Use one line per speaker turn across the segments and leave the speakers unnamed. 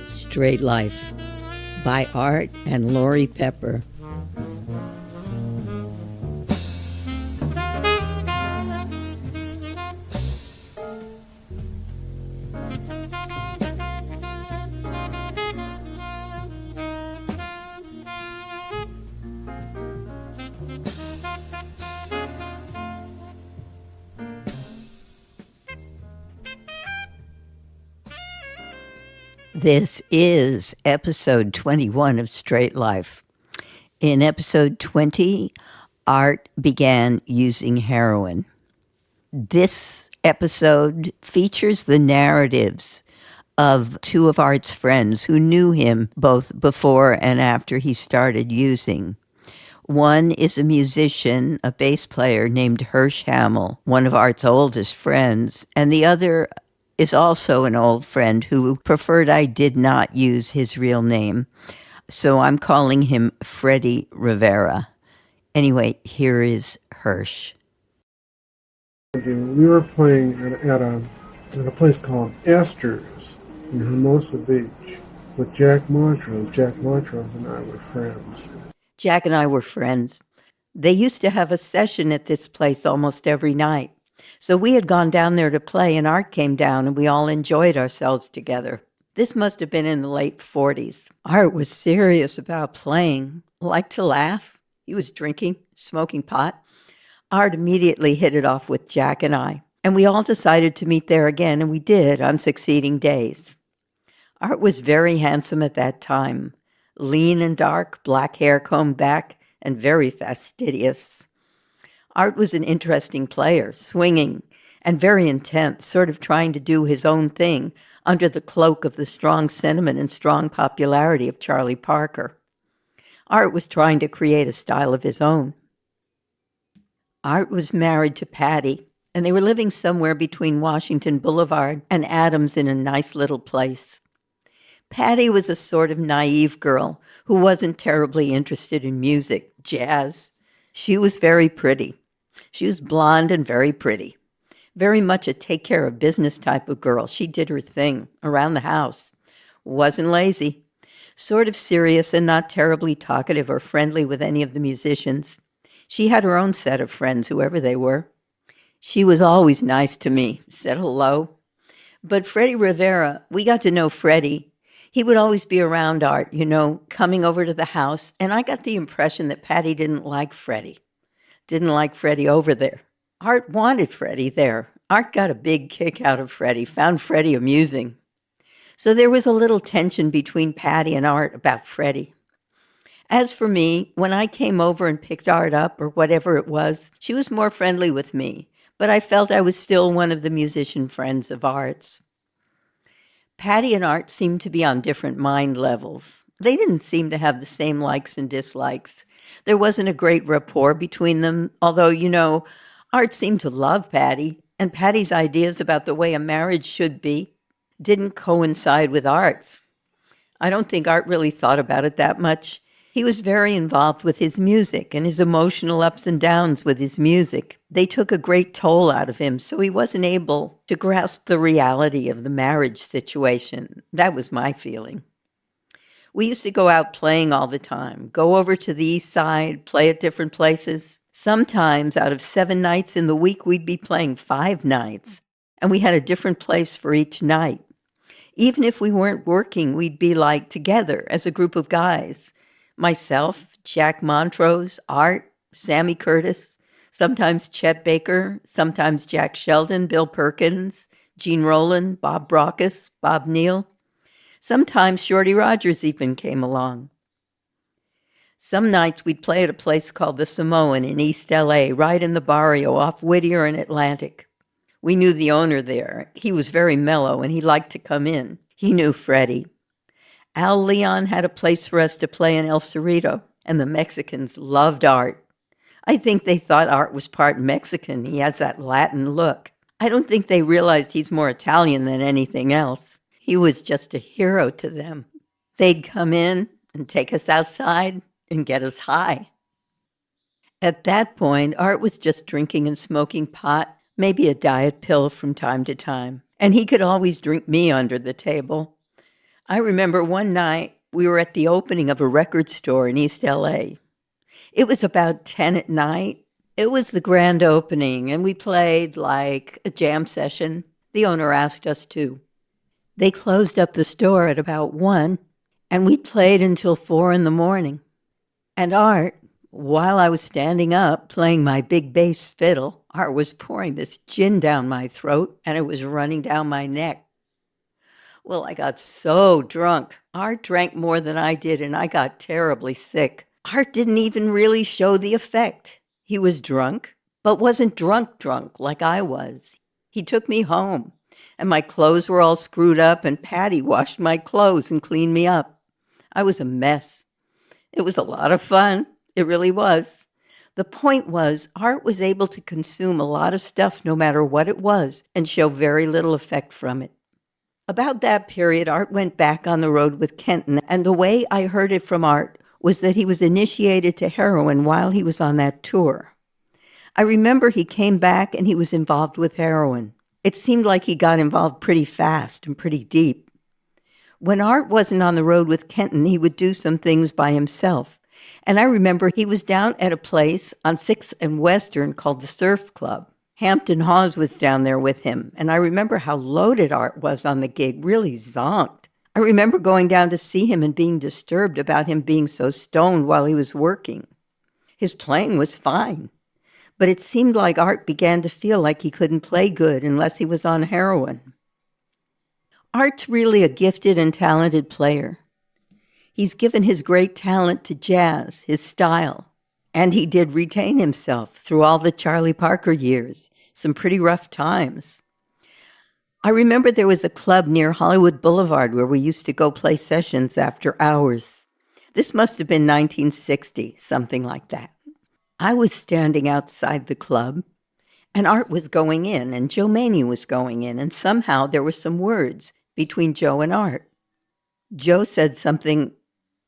Straight Life by Art and Lori Pepper. This is episode 21 of Straight Life. In episode 20, Art began using heroin. This episode features the narratives of two of Art's friends who knew him both before and after he started using. One is a musician, a bass player named Hirsch Hamill, one of Art's oldest friends, and the other is also an old friend who preferred I did not use his real name. So I'm calling him Freddie Rivera. Anyway, here is Hirsch.
We were playing at a place called Esther's in Hermosa Beach with Jack Montrose. Jack Montrose and I were friends.
Jack and I were friends. They used to have a session at this place almost every night. So we had gone down there to play, and Art came down, and we all enjoyed ourselves together. This must have been in the late 40s. Art was serious about playing, liked to laugh. He was drinking, smoking pot. Art immediately hit it off with Jack and I, and we all decided to meet there again, and we did on succeeding days. Art was very handsome at that time, lean and dark, black hair combed back, and very fastidious. Art was an interesting player, swinging and very intense, sort of trying to do his own thing under the cloak of the strong sentiment and strong popularity of Charlie Parker. Art was trying to create a style of his own. Art was married to Patty, and they were living somewhere between Washington Boulevard and Adams in a nice little place. Patty was a sort of naive girl who wasn't terribly interested in music, jazz. She was very pretty. She was blonde and very pretty. Very much a take-care-of-business type of girl. She did her thing around the house. Wasn't lazy. Sort of serious and not terribly talkative or friendly with any of the musicians. She had her own set of friends, whoever they were. She was always nice to me, said hello. But Freddie Rivera, we got to know Freddie. He would always be around Art, coming over to the house, and I got the impression that Patty didn't like Freddie. Didn't like Freddie over there. Art wanted Freddie there. Art got a big kick out of Freddie, found Freddie amusing. So there was a little tension between Patty and Art about Freddie. As for me, when I came over and picked Art up, or whatever it was, she was more friendly with me, but I felt I was still one of the musician friends of Art's. Patty and Art seemed to be on different mind levels. They didn't seem to have the same likes and dislikes. There wasn't a great rapport between them, although, Art seemed to love Patty, and Patty's ideas about the way a marriage should be didn't coincide with Art's. I don't think Art really thought about it that much. He was very involved with his music and his emotional ups and downs with his music. They took a great toll out of him, so he wasn't able to grasp the reality of the marriage situation. That was my feeling. We used to go out playing all the time, go over to the east side, play at different places. Sometimes out of 7 nights in the week, we'd be playing 5 nights, and we had a different place for each night. Even if we weren't working, we'd be like together as a group of guys. Myself, Jack Montrose, Art, Sammy Curtis, sometimes Chet Baker, sometimes Jack Sheldon, Bill Perkins, Gene Rowland, Bob Brockus, Bob Neal. Sometimes Shorty Rogers even came along. Some nights we'd play at a place called the Samoan in East L.A., right in the barrio off Whittier and Atlantic. We knew the owner there. He was very mellow, and he liked to come in. He knew Freddie. Al Leon had a place for us to play in El Cerrito, and the Mexicans loved Art. I think they thought Art was part Mexican. He has that Latin look. I don't think they realized he's more Italian than anything else. He was just a hero to them. They'd come in and take us outside and get us high. At that point, Art was just drinking and smoking pot, maybe a diet pill from time to time. And he could always drink me under the table. I remember one night we were at the opening of a record store in East LA. It was about 10 at night. It was the grand opening, and we played like a jam session. The owner asked us to. They closed up the store at about 1, and we played until 4 in the morning. And Art, while I was standing up playing my big bass fiddle, Art was pouring this gin down my throat, and it was running down my neck. Well, I got so drunk. Art drank more than I did, and I got terribly sick. Art didn't even really show the effect. He was drunk, but wasn't drunk like I was. He took me home, and my clothes were all screwed up, and Patty washed my clothes and cleaned me up. I was a mess. It was a lot of fun. It really was. The point was, Art was able to consume a lot of stuff no matter what it was and show very little effect from it. About that period, Art went back on the road with Kenton, and the way I heard it from Art was that he was initiated to heroin while he was on that tour. I remember he came back and he was involved with heroin. It seemed like he got involved pretty fast and pretty deep. When Art wasn't on the road with Kenton, he would do some things by himself. And I remember he was down at a place on 6th and Western called the Surf Club. Hampton Hawes was down there with him, and I remember how loaded Art was on the gig, really zonked. I remember going down to see him and being disturbed about him being so stoned while he was working. His playing was fine, but it seemed like Art began to feel like he couldn't play good unless he was on heroin. Art's really a gifted and talented player. He's given his great talent to jazz, his style. And he did retain himself through all the Charlie Parker years, some pretty rough times. I remember there was a club near Hollywood Boulevard where we used to go play sessions after hours. This must have been 1960, something like that. I was standing outside the club, and Art was going in, and Joe Maney was going in, and somehow there were some words between Joe and Art. Joe said something,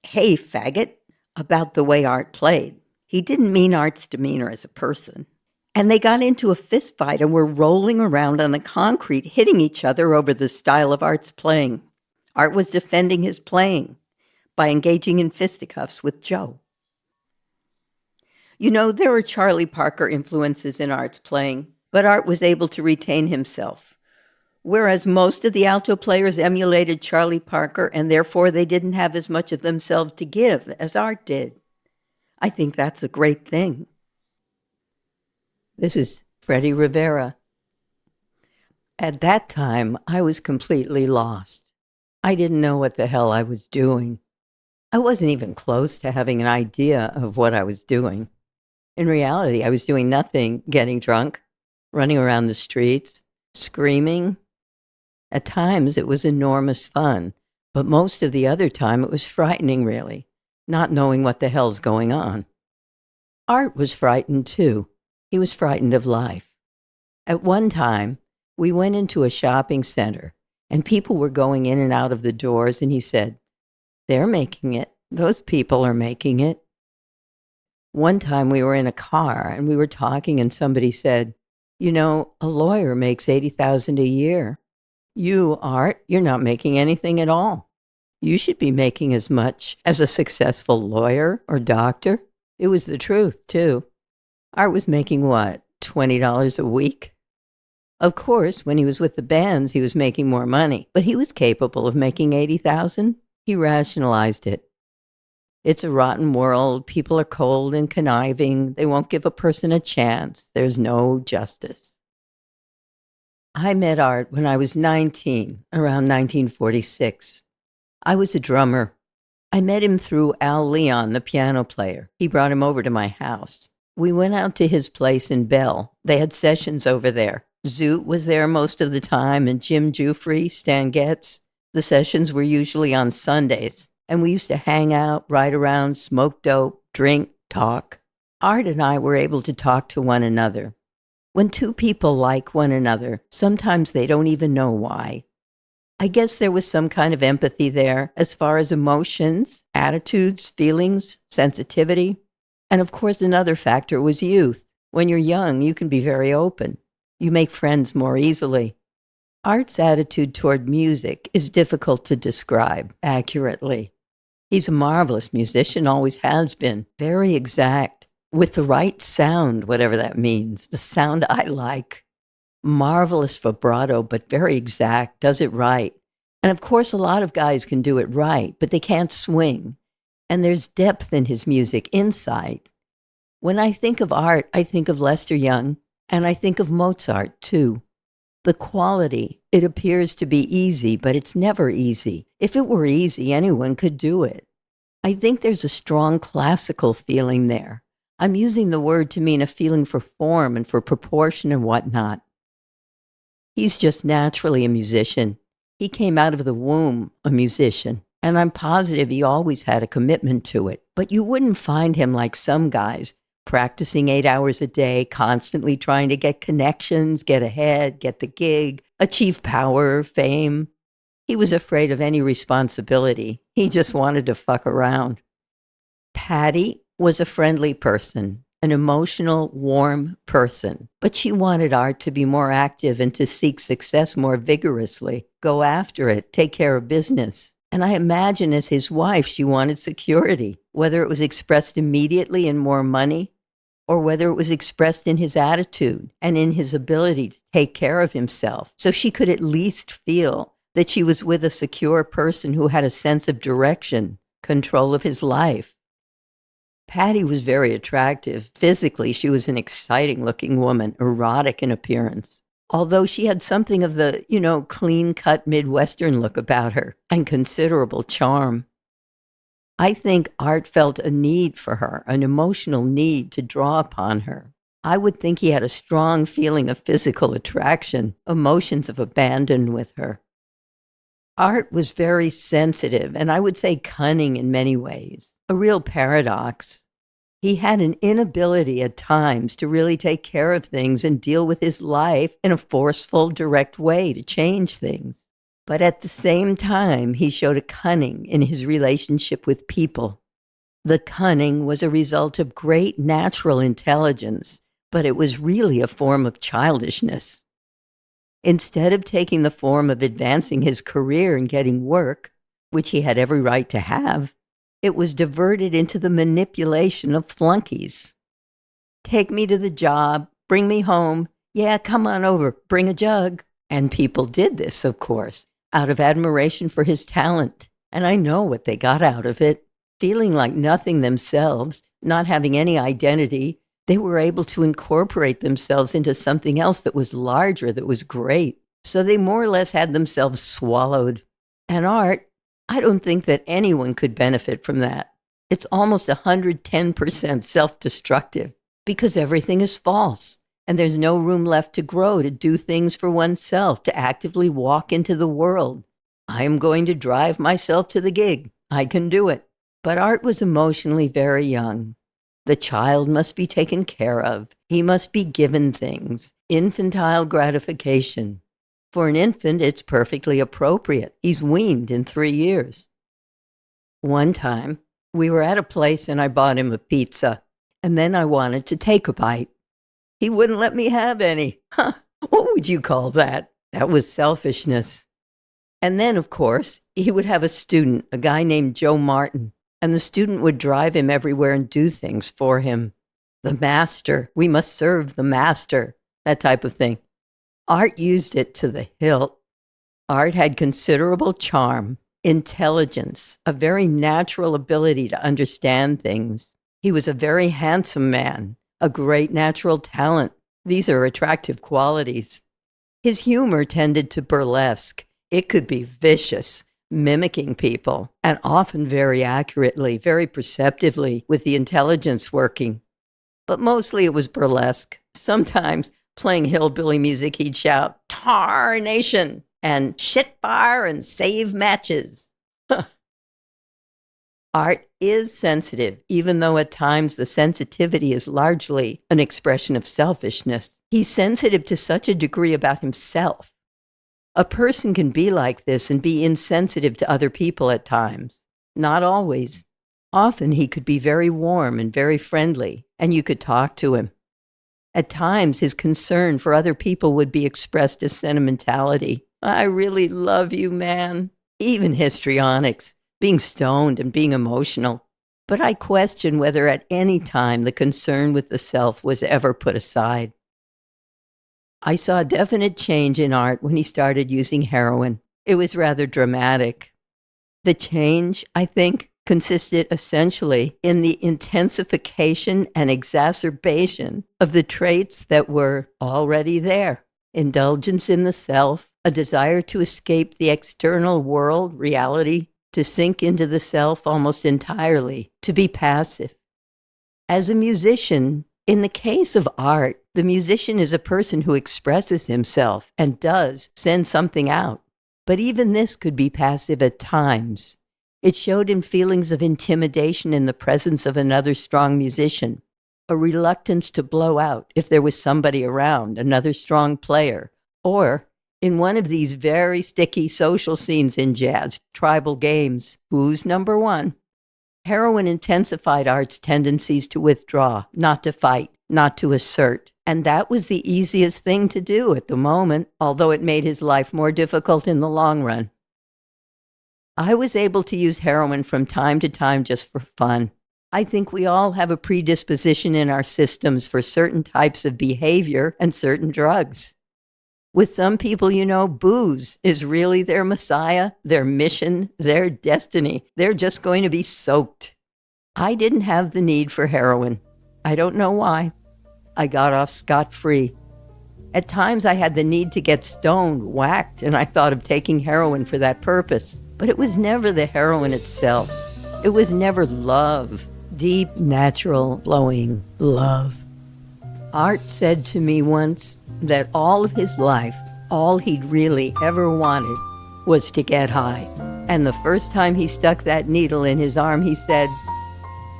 "Hey, faggot," about the way Art played. He didn't mean Art's demeanor as a person. And they got into a fist fight and were rolling around on the concrete, hitting each other over the style of Art's playing. Art was defending his playing by engaging in fisticuffs with Joe. You know, there were Charlie Parker influences in Art's playing, but Art was able to retain himself. Whereas most of the alto players emulated Charlie Parker, and therefore they didn't have as much of themselves to give as Art did. I think that's a great thing. This is Freddie Rivera. At that time, I was completely lost. I didn't know what the hell I was doing. I wasn't even close to having an idea of what I was doing. In reality, I was doing nothing, getting drunk, running around the streets, screaming. At times, it was enormous fun, but most of the other time, it was frightening, really. Not knowing what the hell's going on. Art was frightened too. He was frightened of life. At one time, we went into a shopping center, and people were going in and out of the doors, and he said, "They're making it. Those people are making it." One time we were in a car, and we were talking, and somebody said, "You know, a lawyer makes $80,000 a year. You, Art, you're not making anything at all. You should be making as much as a successful lawyer or doctor." It was the truth, too. Art was making what, $20 a week? Of course, when he was with the bands, he was making more money, but he was capable of making $80,000. He rationalized it. It's a rotten world. People are cold and conniving. They won't give a person a chance. There's no justice. I met Art when I was 19, around 1946. I was a drummer. I met him through Al Leon, the piano player. He brought him over to my house. We went out to his place in Bell. They had sessions over there. Zoot was there most of the time, and Jim Jufrey, Stan Getz. The sessions were usually on Sundays, and we used to hang out, ride around, smoke dope, drink, talk. Art and I were able to talk to one another. When two people like one another, sometimes they don't even know why. I guess there was some kind of empathy there as far as emotions, attitudes, feelings, sensitivity. And of course, another factor was youth. When you're young, you can be very open. You make friends more easily. Art's attitude toward music is difficult to describe accurately. He's a marvelous musician, always has been, very exact, with the right sound, whatever that means, the sound I like. Marvelous vibrato, but very exact, does it right. And of course, a lot of guys can do it right, but they can't swing. And there's depth in his music, insight. When I think of Art, I think of Lester Young, and I think of Mozart, too. The quality, it appears to be easy, but it's never easy. If it were easy, anyone could do it. I think there's a strong classical feeling there. I'm using the word to mean a feeling for form and for proportion and whatnot. He's just naturally a musician. He came out of the womb a musician, and I'm positive he always had a commitment to it. But you wouldn't find him like some guys, practicing 8 hours a day, constantly trying to get connections, get ahead, get the gig, achieve power, fame. He was afraid of any responsibility. He just wanted to fuck around. Patty was a friendly person, an emotional, warm person, but she wanted Art to be more active and to seek success more vigorously, go after it, take care of business. And I imagine as his wife, she wanted security, whether it was expressed immediately in more money or whether it was expressed in his attitude and in his ability to take care of himself. So she could at least feel that she was with a secure person who had a sense of direction, control of his life. Patty was very attractive. Physically, she was an exciting-looking woman, erotic in appearance. Although she had something of the, clean-cut Midwestern look about her and considerable charm. I think Art felt a need for her, an emotional need to draw upon her. I would think he had a strong feeling of physical attraction, emotions of abandon with her. Art was very sensitive, and I would say cunning in many ways, a real paradox. He had an inability at times to really take care of things and deal with his life in a forceful, direct way to change things. But at the same time, he showed a cunning in his relationship with people. The cunning was a result of great natural intelligence, but it was really a form of childishness. Instead of taking the form of advancing his career and getting work, which he had every right to have, it was diverted into the manipulation of flunkies. Take me to the job, bring me home, yeah, come on over, bring a jug. And people did this, of course, out of admiration for his talent. And I know what they got out of it. Feeling like nothing themselves, not having any identity, they were able to incorporate themselves into something else that was larger, that was great. So they more or less had themselves swallowed. And Art, I don't think that anyone could benefit from that. It's almost 110% self-destructive because everything is false. And there's no room left to grow, to do things for oneself, to actively walk into the world. I am going to drive myself to the gig. I can do it. But Art was emotionally very young. The child must be taken care of. He must be given things. Infantile gratification. For an infant, it's perfectly appropriate. He's weaned in 3 years. One time, we were at a place and I bought him a pizza. And then I wanted to take a bite. He wouldn't let me have any. Huh, what would you call that? That was selfishness. And then, of course, he would have a student, a guy named Joe Martin, and the student would drive him everywhere and do things for him. The master, we must serve the master, that type of thing. Art used it to the hilt. Art had considerable charm, intelligence, a very natural ability to understand things. He was a very handsome man, a great natural talent. These are attractive qualities. His humor tended to burlesque. It could be vicious, mimicking people, and often very accurately, very perceptively, with the intelligence working. But mostly it was burlesque. Sometimes, playing hillbilly music, he'd shout, "Tarnation!" and "Shit bar and save matches." Art is sensitive, even though at times the sensitivity is largely an expression of selfishness. He's sensitive to such a degree about himself. A person can be like this and be insensitive to other people at times. Not always. Often he could be very warm and very friendly, and you could talk to him. At times his concern for other people would be expressed as sentimentality. I really love you, man. Even histrionics, being stoned and being emotional. But I question whether at any time the concern with the self was ever put aside. I saw a definite change in Art when he started using heroin. It was rather dramatic. The change, I think, consisted essentially in the intensification and exacerbation of the traits that were already there. Indulgence in the self, a desire to escape the external world, reality, to sink into the self almost entirely, to be passive. As a musician, in the case of Art, the musician is a person who expresses himself and does send something out. But even this could be passive at times. It showed him feelings of intimidation in the presence of another strong musician, a reluctance to blow out if there was somebody around, another strong player, or in one of these very sticky social scenes in jazz, tribal games, who's number one? Heroin intensified Art's tendencies to withdraw, not to fight, not to assert. And that was the easiest thing to do at the moment, although it made his life more difficult in the long run. I was able to use heroin from time to time just for fun. I think we all have a predisposition in our systems for certain types of behavior and certain drugs. With some people, booze is really their messiah, their mission, their destiny. They're just going to be soaked. I didn't have the need for heroin. I don't know why. I got off scot-free. At times I had the need to get stoned, whacked, and I thought of taking heroin for that purpose. But it was never the heroin itself. It was never love, deep, natural, flowing love. Art said to me once that all of his life, all he'd really ever wanted was to get high. And the first time he stuck that needle in his arm, he said,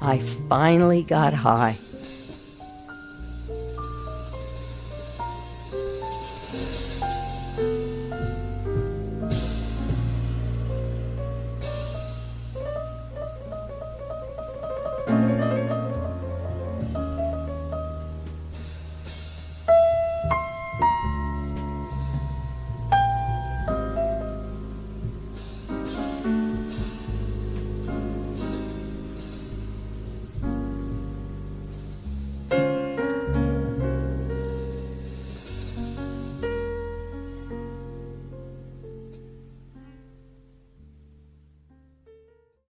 "I finally got high."